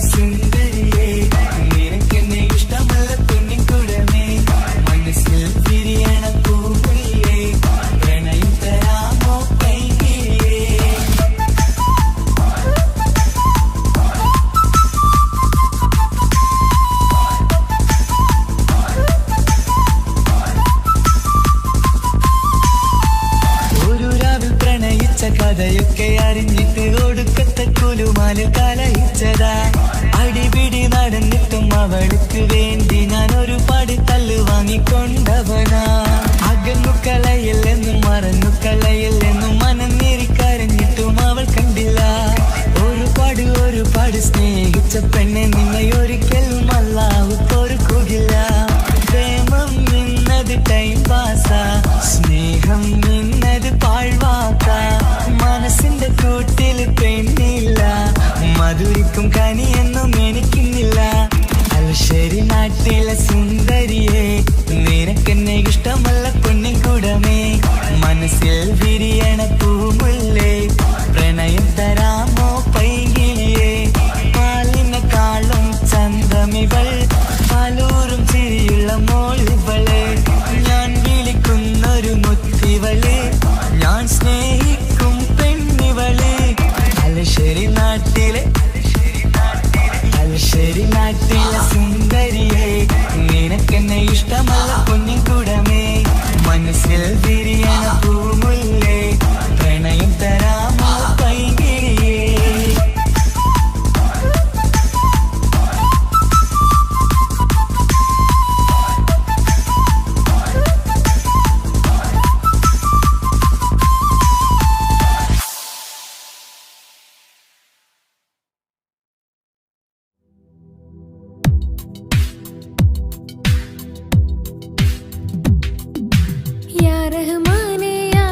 Speaker 3: സുന്ദരിയേ നിനക്കെന്നെ ഇഷ്ടമല്ല പെണ്ണിൻകുടമേ മനസ്സിൽ വിരിയണ പൂവില്ലേ പ്രണയം തരാമോ കൈകിളിയേ ഒരു രാവിൽ പ്രണയിച്ച കഥയൊക്കെ അറിഞ്ഞിട്ട് ഒടുക്കത്തെ കുലുമാല് കലയിച്ചതാ അടിപിടി നടന്നിട്ടും അവൾക്ക് വേണ്ടി ഞാൻ ഒരുപാട് തല്ല് വാങ്ങിക്കൊണ്ടവനാ അകന്നു കളയില്ലെന്നും മറന്നു കളയില്ലെന്നും മനന്നേറിക്കരഞ്ഞിട്ടും അവൾ കണ്ടില്ല ഒരുപാട് സ്നേഹിച്ച പെണ്ണെ നിന്നെ ഒരിക്കലും അല്ലാഹു പൊറുക്കുകയില്ല പ്രേമം നിന്നത് ടൈം പാസാ സ്നേഹം നിന്നത് പാഴ്വാക്ക മനസ്സിന്റെ കൂട്ടിൽ പെണ്ണില്ല മധുരിക്കും കനിയൊന്നും എനിക്കുന്നില്ല തലശ്ശേരി നാട്ടിലെ സുന്ദരിയെ നിനക്കെന്നെ ഇഷ്ടമല്ല പെണ്ണിൻകുടമേ മനസ്സിൽ വിരിയണ പൂമുല്ലേ പ്രണയം തരാമോ പൈകിളിയേ പാലിനെക്കാളും ചന്തമിവൾ പാലൂറും ചിരിയുള്ള മോളിവള് ഞാൻ വിളിക്കുന്നൊരു മുത്തിവള് ഞാൻ സ്നേഹിക്കും പെണ്ണിവള് തലശ്ശേരി നാട്ടിലെ സുന്ദരിയെ നിനക്കെന്നെ ഇഷ്ടമല്ല പൊന്നിൻകുടമേ മനസ്സിൽ വിരിയണ പൂമുല്ലേ പ്രണയം തരാമോ പൈകിളിയേ
Speaker 5: या रहमाने या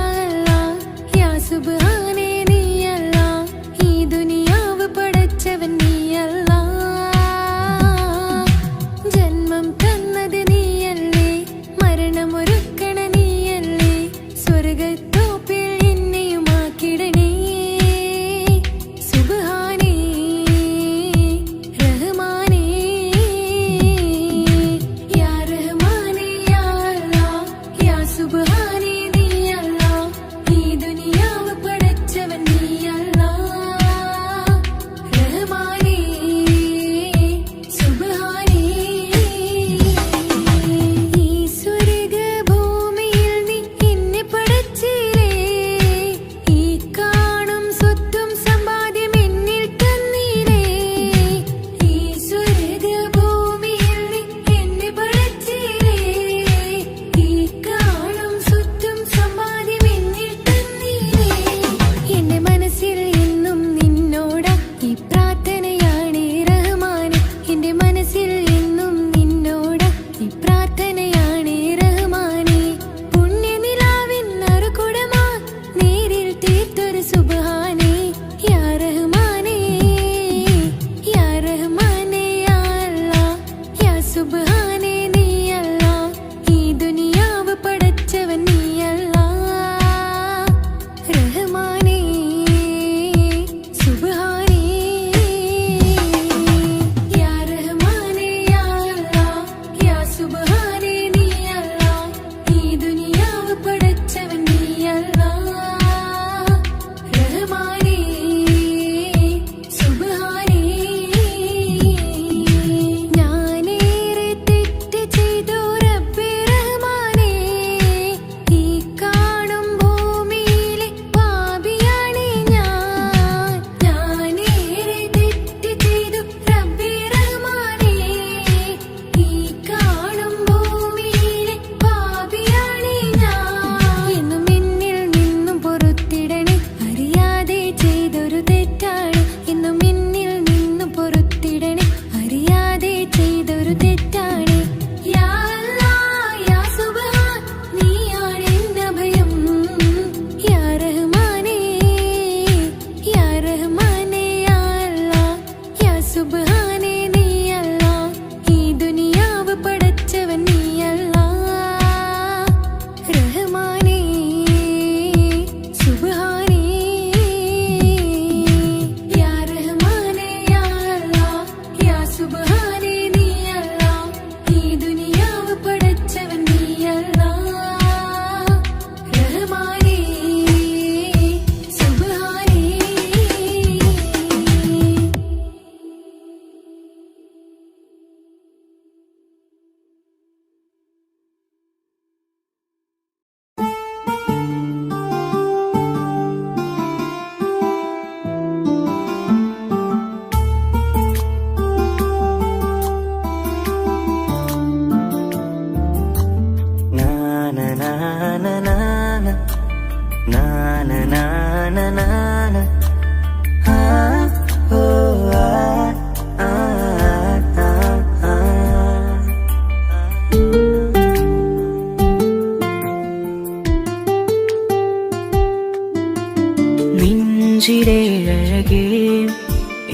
Speaker 3: നെഞ്ചിലേഴകേ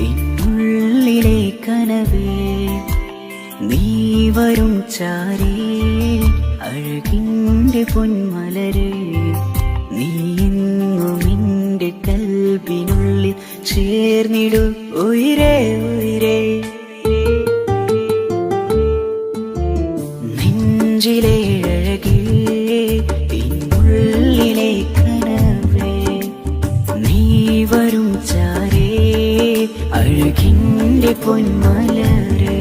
Speaker 3: എന്നുള്ളിലെ കനവേ നീ വരും ചാരേ അഴകിൻ്റെ പൊന്മലരേ നീ എന്നും എൻ്റെ കൽബിനുള്ളിൽ ചേർന്നിടു ഉയിരേ ഉയിരേ നെഞ്ചിലേഴകേ എന്നുള്ളിലെ കനവേ നീ വരും ചാരേ അഴകിൻ്റെ പൊന്മലരേ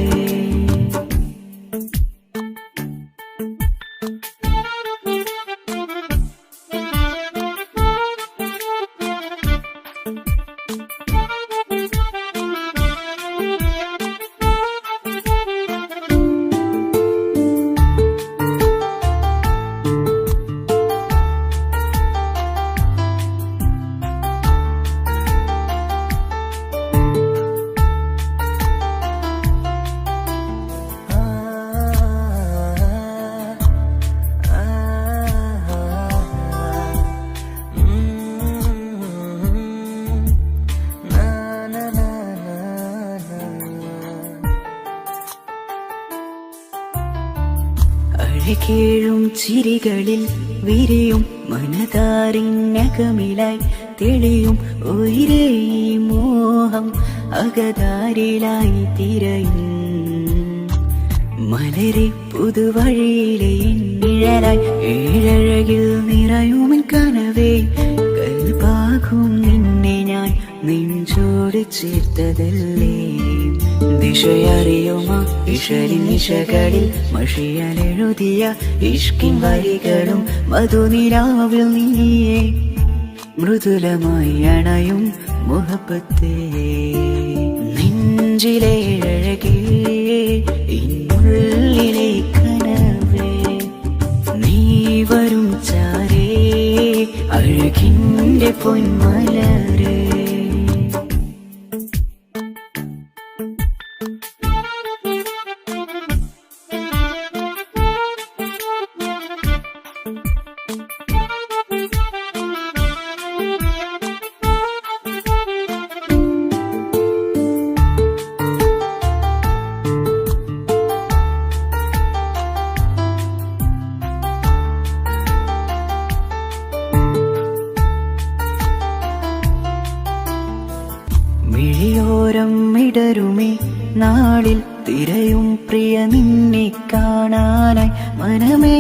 Speaker 3: അഴകേഴും ചിരികളിൽ വിരിയും മനതാരിനകമിലായി തെളിയും ഉയിരേ മോഹം അകതാരിലായി തിരയും മലരെ പുതുവഴിയിലെ നിഴലായി ഏഴഴകിൽ നിറയുമൻ കനവേ കൽപാകും നിന്നെ ഞാൻ നെഞ്ചോട് ചേർത്തതല്ലേ ദിശയറിയുമോ ഇഷലിൻ നിശകളിൽ മഷിയാലെഴുതിയ ഇഷ്കിൻ വരികളും മധുനിലാവിൽ നീയേ മൃദുലമായി അണയും മുഹബത്തേ നെഞ്ചിലേഴകേ ഇന്നുള്ളിലെ കനവേ നീ വരും ചാരേ അഴകിൻ്റെ പൊന്മലരേ മിഴിയോരം ഇടരുമേ നാളിൽ തിരയും പ്രിയ നിന്നെ കാണാനായി മനമേ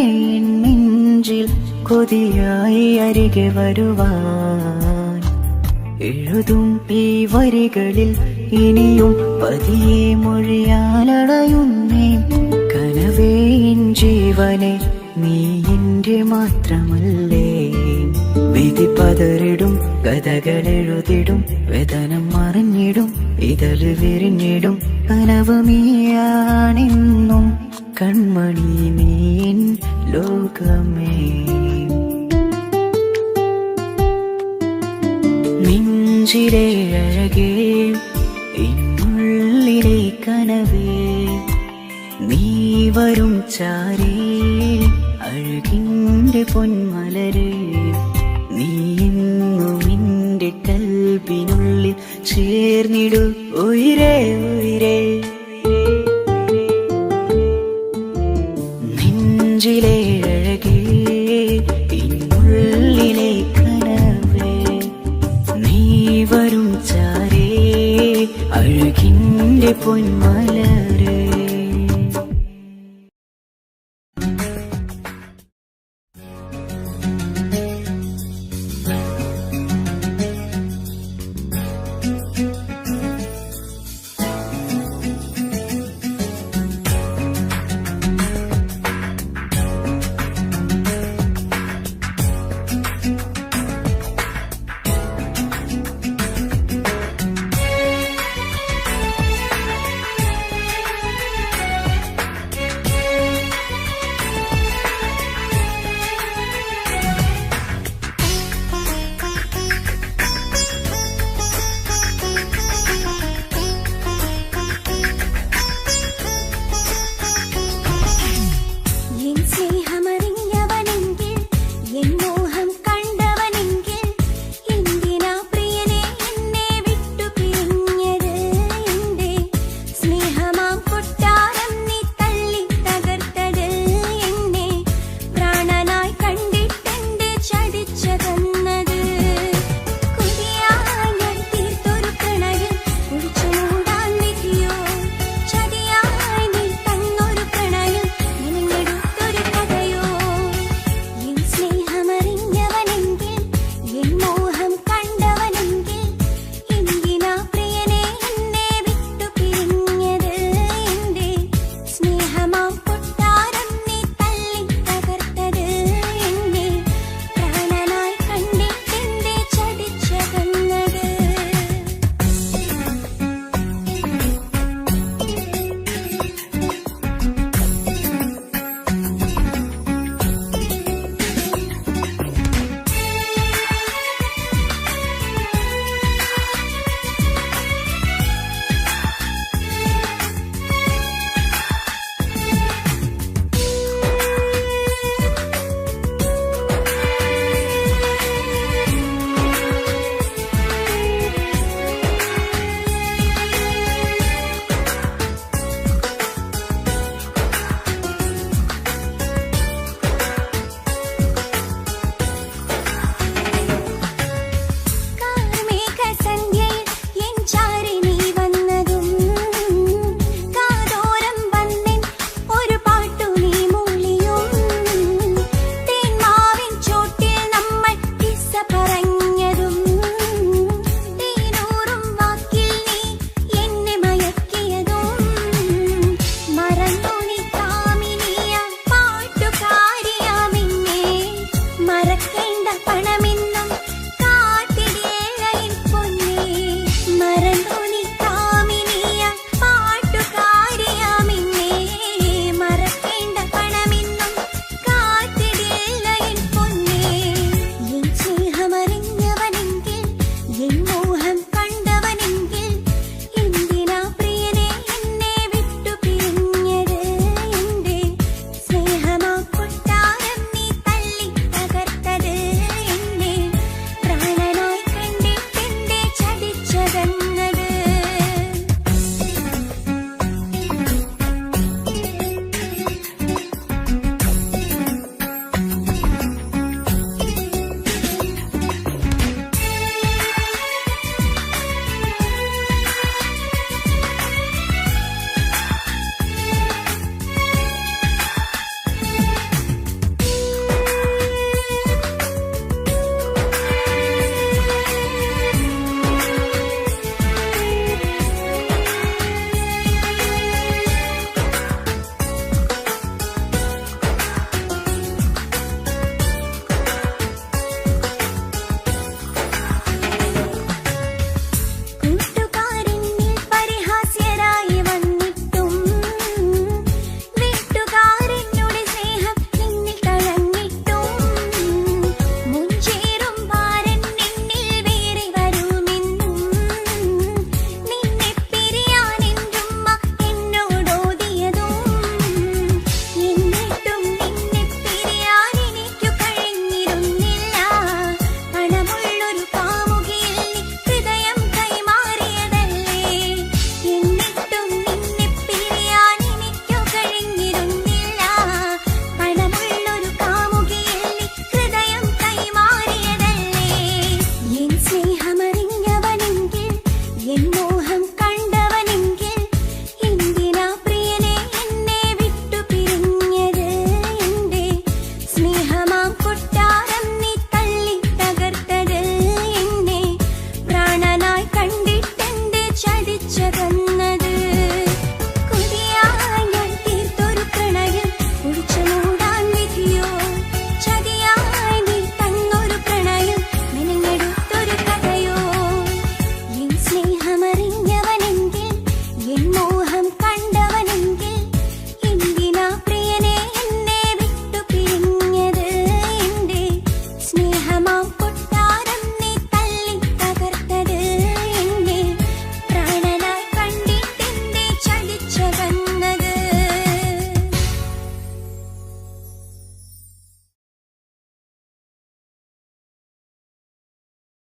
Speaker 3: നെഞ്ചിൽ കൊതിയായി അരികെ വരുവാൻ എഴുതും ഈ വരികളിൽ ഇനിയും പതിയെ മൊഴിയാലടയുന്നേ കനവേ ജീവനെ നീ എൻ്റെ മാത്രമല്ലേ വിധി പതറിടും കഥകളെഴുതിടും വേദനം മറിഞ്ഞിടും ഇതൾ വിരിഞ്ഞിടും കനവ് നീയാണെന്നും കൺമണി നീ എൻ ലോകമേ നെഞ്ചിലെ അഴകേ എന്നുള്ളിലെ കനവേ നീ വരും ചാരേ അഴകിൻ്റെ പൊന്മലരേ നീ എന്നും എൻ്റെ കൽബിനുള്ളിൽ ചേർന്നിടു ഉയിരേ ഉയിരേ നെഞ്ചിലെ അഴകേ എന്നുള്ളിലെ കനവേ നീ വരും ചാരേ അഴകിൻ്റെ പൊന്മല